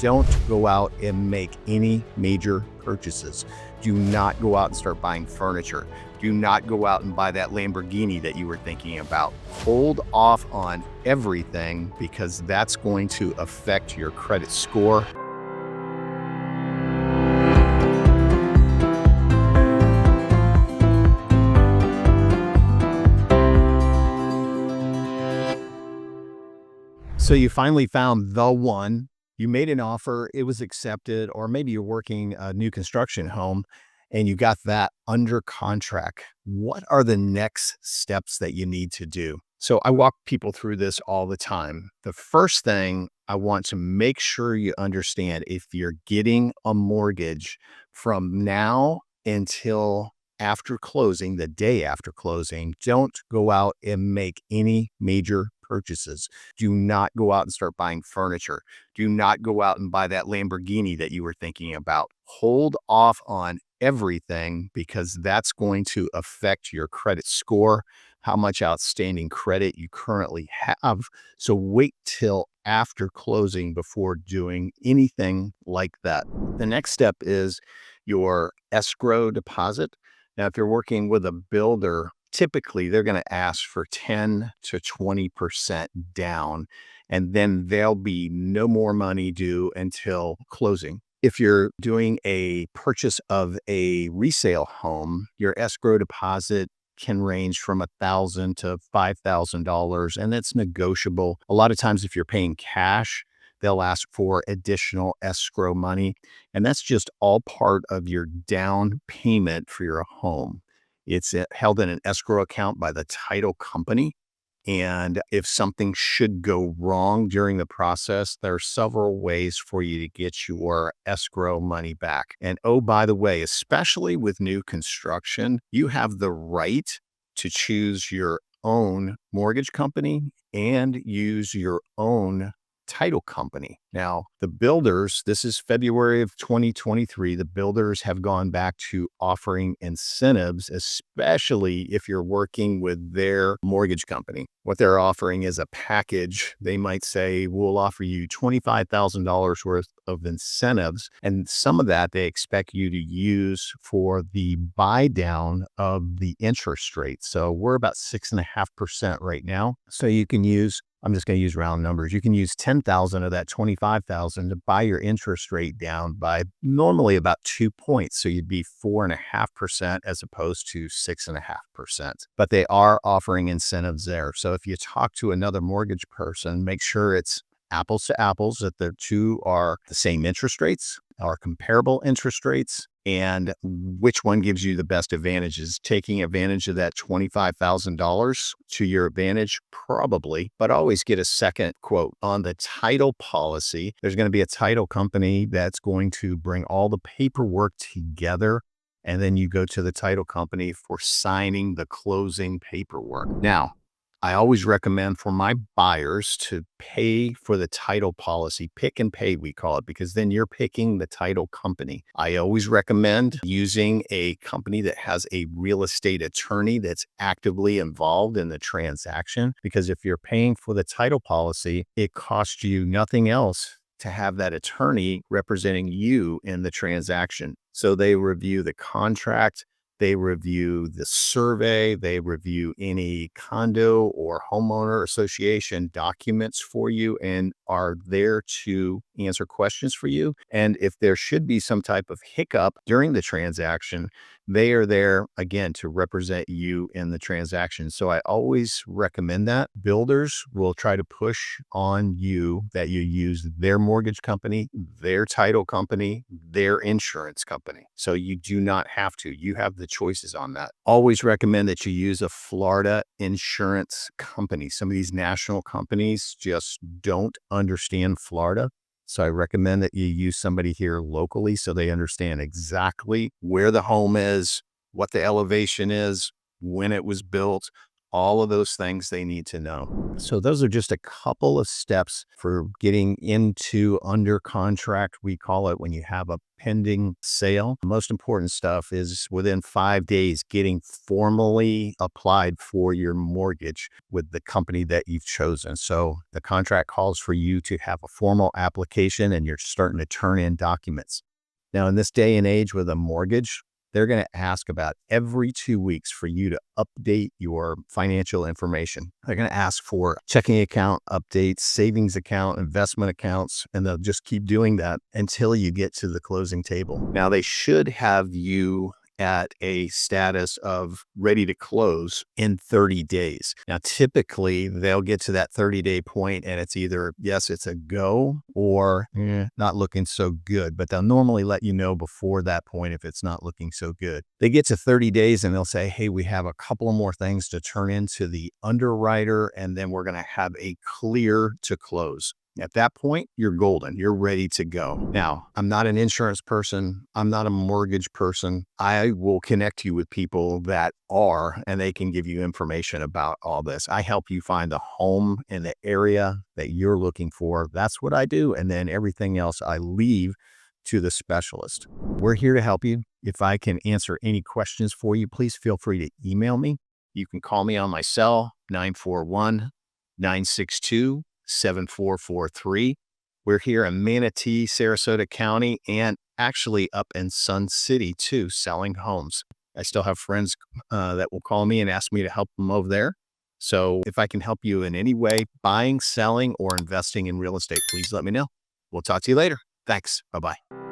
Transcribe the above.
Don't go out and make any major purchases. Do not go out and start buying furniture. Do not go out and buy that Lamborghini that you were thinking about. Hold off on everything because that's going to affect your credit score. So you finally found the one. You made an offer, it was accepted, or maybe you're working a new construction home and you got that under contract. What are the next steps that you need to do? So I walk people through this all the time. The first thing I want to make sure you understand, if you're getting a mortgage from now until after closing, the day after closing, don't go out and make any major purchases. Do not go out and start buying furniture. Do not go out and buy that Lamborghini that you were thinking about. Hold off on everything because that's going to affect your credit score, how much outstanding credit you currently have. So wait till after closing before doing anything like that. The next step is your escrow deposit. Now, if you're working with a builder, typically they're going to ask for 10 to 20% down, and then there'll be no more money due until closing. If you're doing a purchase of a resale home, your escrow deposit can range from $1,000 to $5,000, and it's negotiable. A lot of times, if you're paying cash, they'll ask for additional escrow money, and that's just all part of your down payment for your home. It's held in an escrow account by the title company. And if something should go wrong during the process, there are several ways for you to get your escrow money back. And oh, by the way, especially with new construction, you have the right to choose your own mortgage company and use your own title company. Now, the builders, this is February of 2023, the builders have gone back to offering incentives, especially if you're working with their mortgage company. What they're offering is a package. They might say, we'll offer you $25,000 worth of incentives. And some of that they expect you to use for the buy down of the interest rate. So we're about 6.5% right now. So you can use, I'm just going to use round numbers. You can use 10,000 of that 25,000 to buy your interest rate down by normally about 2 points. So you'd be 4.5% as opposed to 6.5%. But they are offering incentives there. So if you talk to another mortgage person, make sure it's apples to apples, that the two are the same interest rates, are comparable interest rates, and which one gives you the best advantages. Taking advantage of that $25,000 to your advantage, probably, but always get a second quote. On the title policy, there's going to be a title company that's going to bring all the paperwork together, and then you go to the title company for signing the closing paperwork. Now, I always recommend for my buyers to pay for the title policy, pick and pay, we call it, because then you're picking the title company. I always recommend using a company that has a real estate attorney that's actively involved in the transaction, because if you're paying for the title policy, it costs you nothing else to have that attorney representing you in the transaction. So they review the contract, they review the survey, they review any condo or homeowner association documents for you and are there to answer questions for you. And if there should be some type of hiccup during the transaction, they are there again to represent you in the transaction. So I always recommend that. Builders will try to push on you that you use their mortgage company, their title company, their insurance company. So you do not have to. You have the choices on that. Always recommend that you use a Florida insurance company. Some of these national companies just don't understand Florida. So I recommend that you use somebody here locally so they understand exactly where the home is, what the elevation is, when it was built, all of those things they need to know. So those are just a couple of steps for getting into under contract. We call it when you have a pending sale. The most important stuff is within 5 days, getting formally applied for your mortgage with the company that you've chosen. So the contract calls for you to have a formal application and you're starting to turn in documents. Now, in this day and age with a mortgage, they're going to ask about every 2 weeks for you to update your financial information. They're going to ask for checking account updates, savings account, investment accounts, and they'll just keep doing that until you get to the closing table. Now, they should have you at a status of ready to close in 30 days. Now, typically they'll get to that 30-day point and it's either, yes, it's a go or not looking so good, but they'll normally let you know before that point if it's not looking so good. They get to 30 days and they'll say, hey, we have a couple of more things to turn into the underwriter and then we're going to have a clear to close. At that point, you're golden. You're ready to go. Now, I'm not an insurance person. I'm not a mortgage person. I will connect you with people that are, and they can give you information about all this. I help you find the home in the area that you're looking for. That's what I do. And then everything else I leave to the specialist. We're here to help you. If I can answer any questions for you, please feel free to email me. You can call me on my cell, 941-962-7443. We're here in Manatee, Sarasota County, and actually up in Sun City too, selling homes. I still have friends that will call me and ask me to help them over there. So if I can help you in any way, buying, selling, or investing in real estate, please let me know. We'll talk to you later. Thanks. Bye-bye.